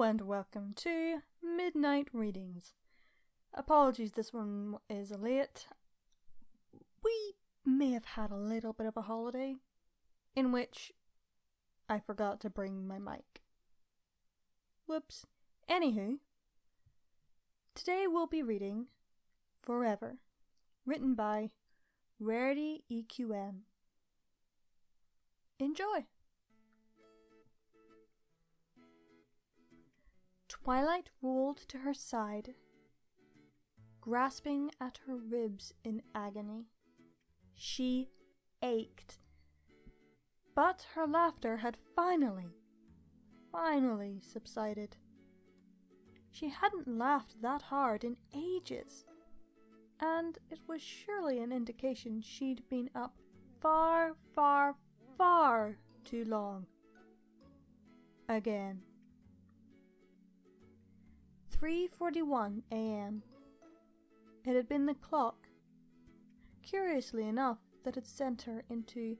and welcome to Midnight Readings. Apologies, this one is late. We may have had a little bit of a holiday in which I forgot to bring my mic. Whoops. Anywho, today we'll be reading Forever, written by Rarity EQM. Enjoy! Twilight rolled to her side, grasping at her ribs in agony. She ached. But her laughter had finally subsided. She hadn't laughed that hard in ages, and it was surely an indication she'd been up far too long. Again. 3:41 a.m. It had been the clock, curiously enough, that had sent her into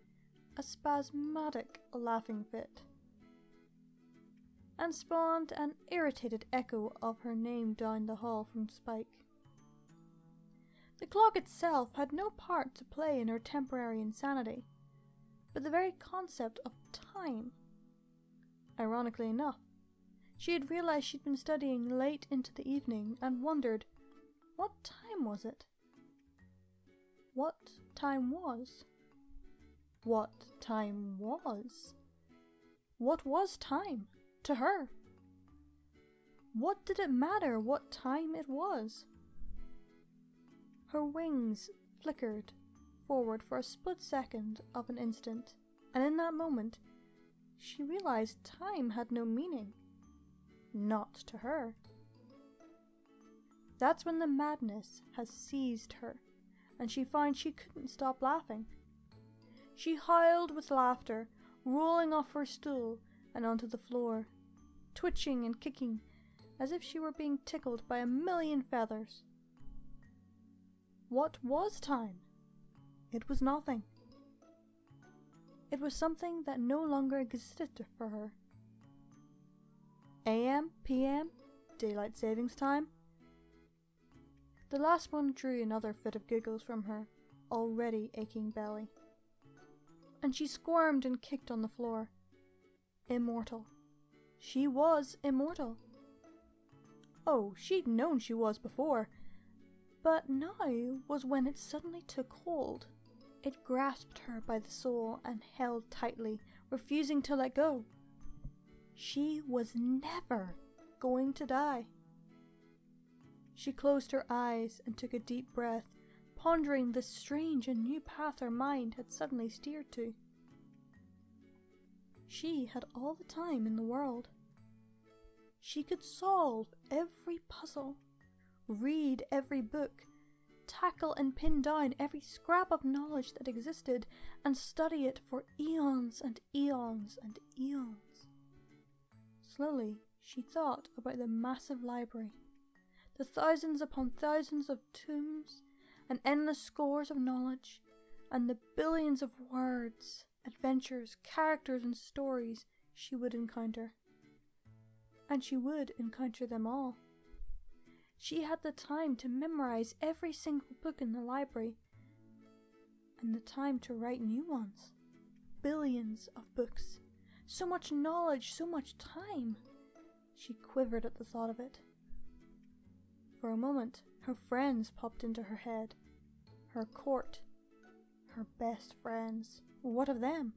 a spasmodic laughing fit, and spawned an irritated echo of her name down the hall from Spike. The clock itself had no part to play in her temporary insanity, but the very concept of time. Ironically enough, she had realized she'd been studying late into the evening and wondered, what time was it? What time was? What time was? What was time to her? What did it matter what time it was? Her wings flickered forward for a split second of an instant, and in that moment, she realized time had no meaning. Not to her. That's when the madness has seized her, and she found she couldn't stop laughing. She howled with laughter, rolling off her stool and onto the floor, twitching and kicking as if she were being tickled by a million feathers. What was time? It was nothing. It was something that no longer existed for her. AM, PM, daylight savings time. The last one drew another fit of giggles from her already aching belly, and she squirmed and kicked on the floor. Immortal. She was immortal. Oh, she'd known she was before, but now was when it suddenly took hold. It grasped her by the soul and held tightly, refusing to let go. She was never going to die. She closed her eyes and took a deep breath, pondering the strange and new path her mind had suddenly steered to. She had all the time in the world. She could solve every puzzle, read every book, tackle and pin down every scrap of knowledge that existed, and study it for eons and eons and eons. Slowly, she thought about the massive library, the thousands upon thousands of tomes, and endless scores of knowledge, and the billions of words, adventures, characters, and stories she would encounter. And she would encounter them all. She had the time to memorize every single book in the library, and the time to write new ones. Billions of books. So much knowledge, so much time. She quivered at the thought of it. For a moment, her friends popped into her head. Her court. Her best friends. What of them?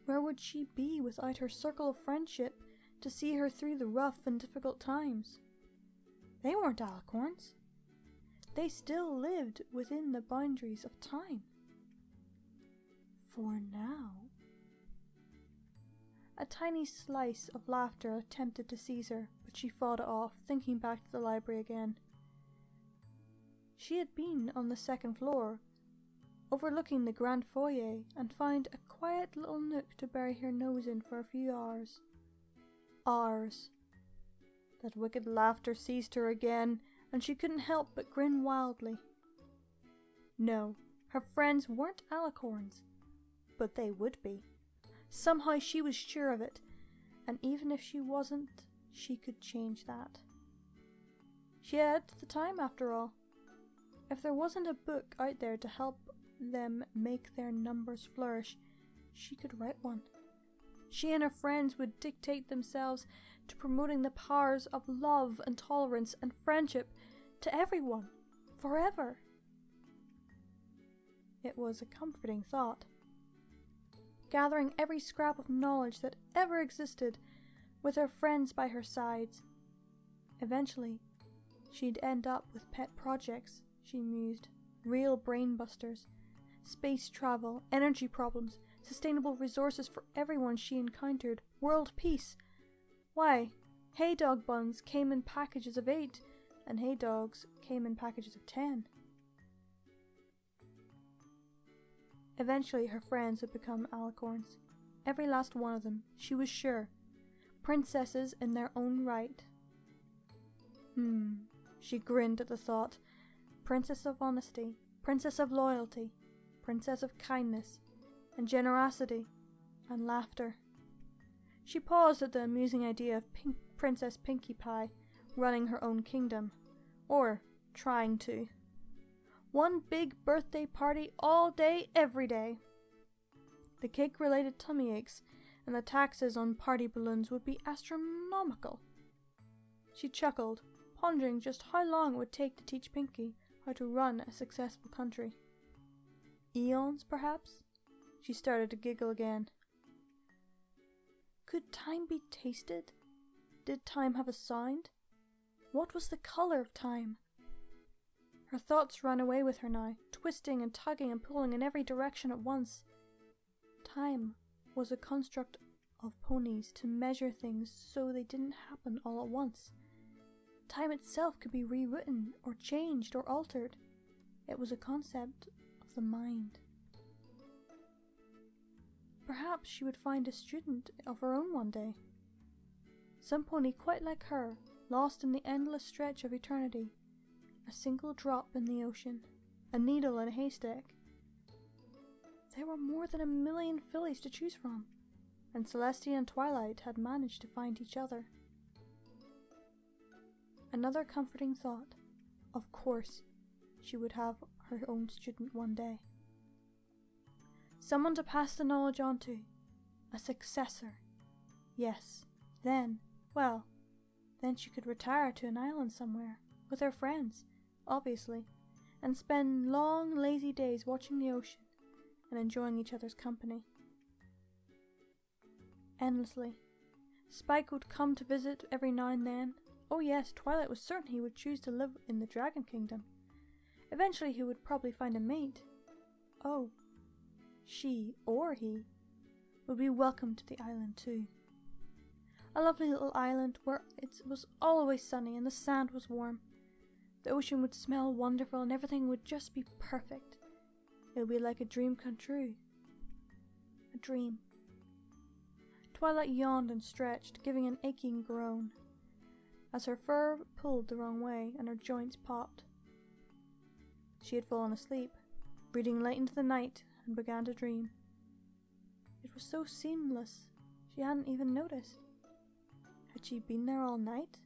Where would she be without her circle of friendship to see her through the rough and difficult times? They weren't alicorns. They still lived within the boundaries of time. For now. A tiny slice of laughter attempted to seize her, but she fought it off, thinking back to the library again. She had been on the second floor, overlooking the grand foyer, and found a quiet little nook to bury her nose in for a few hours. Hours. That wicked laughter seized her again, and she couldn't help but grin wildly. No, her friends weren't alicorns, but they would be. Somehow she was sure of it, And even if she wasn't, she could change that. She had the time after all. If there wasn't a book out there to help them make their numbers flourish, she could write one. She and her friends would dictate themselves to promoting the powers of love and tolerance and friendship to everyone, forever. It was a comforting thought. Gathering every scrap of knowledge that ever existed with her friends by her sides. Eventually, she'd end up with pet projects, she mused, real brain busters, space travel, energy problems, sustainable resources for everyone she encountered, world peace. Why, Hey Dog buns came in packages of 8, and Hey Dogs came in packages of 10. Eventually her friends would become alicorns. Every last one of them, she was sure. Princesses in their own right. She grinned at the thought. Princess of honesty, princess of loyalty, princess of kindness, and generosity, and laughter. She paused at the amusing idea of Princess Pinkie Pie running her own kingdom, or trying to. One big birthday party all day, every day. The cake-related tummy aches and the taxes on party balloons would be astronomical. She chuckled, pondering just how long it would take to teach Pinkie how to run a successful country. Eons, perhaps? She started to giggle again. Could time be tasted? Did time have a sound? What was the colour of time? Her thoughts ran away with her now, twisting and tugging and pulling in every direction at once. Time was a construct of ponies to measure things so they didn't happen all at once. Time itself could be rewritten or changed or altered. It was a concept of the mind. Perhaps she would find a student of her own one day. Some pony quite like her, lost in the endless stretch of eternity. A single drop in the ocean, a needle in a haystack. There were more than 1 million fillies to choose from, and Celestia and Twilight had managed to find each other. Another comforting thought. Of course, she would have her own student one day. Someone to pass the knowledge on to. A successor. Yes, then she could retire to an island somewhere, with her friends, obviously, and spend long, lazy days watching the ocean and enjoying each other's company. Endlessly. Spike would come to visit every now and then. Oh yes, Twilight was certain he would choose to live in the Dragon Kingdom. Eventually he would probably find a mate. Oh, she, or he, would be welcome to the island too. A lovely little island where it was always sunny and the sand was warm. The ocean would smell wonderful and everything would just be perfect. It would be like a dream come true. A dream. Twilight yawned and stretched, giving an aching groan, as her fur pulled the wrong way and her joints popped. She had fallen asleep, breathing late into the night, and began to dream. It was so seamless, she hadn't even noticed. Had she been there all night?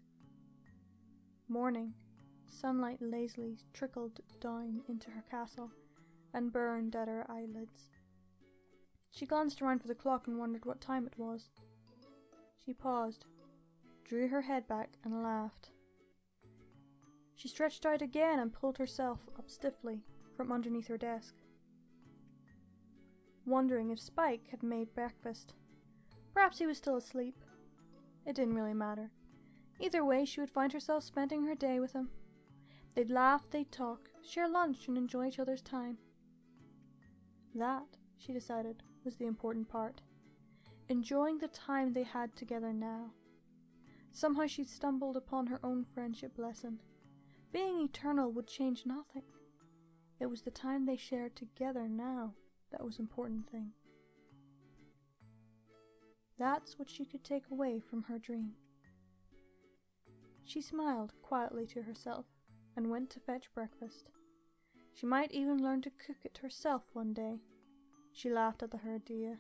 Morning. Sunlight lazily trickled down into her castle and burned at her eyelids. She glanced around for the clock and wondered what time it was. She paused, drew her head back and laughed. She stretched out again and pulled herself up stiffly from underneath her desk, wondering if Spike had made breakfast. Perhaps he was still asleep. It didn't really matter. Either way, she would find herself spending her day with him. They'd laugh, they'd talk, share lunch, and enjoy each other's time. That, she decided, was the important part. Enjoying the time they had together now. Somehow she'd stumbled upon her own friendship lesson. Being eternal would change nothing. It was the time they shared together now that was the important thing. That's what she could take away from her dream. She smiled quietly to herself and went to fetch breakfast. She might even learn to cook it herself one day. She laughed at the idea.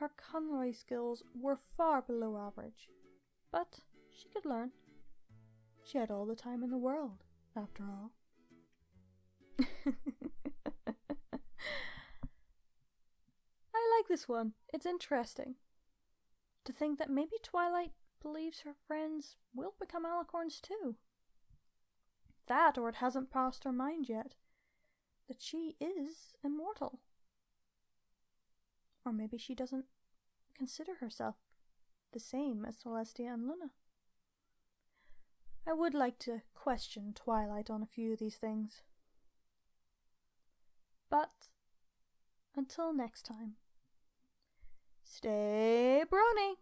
Her culinary skills were far below average, but she could learn. She had all the time in the world, after all. I like this one. It's interesting. To think that maybe Twilight believes her friends will become alicorns too. That, or it hasn't passed her mind yet that she is immortal. Or maybe she doesn't consider herself the same as Celestia and Luna. I would like to question Twilight on a few of these things. But until next time, stay brony!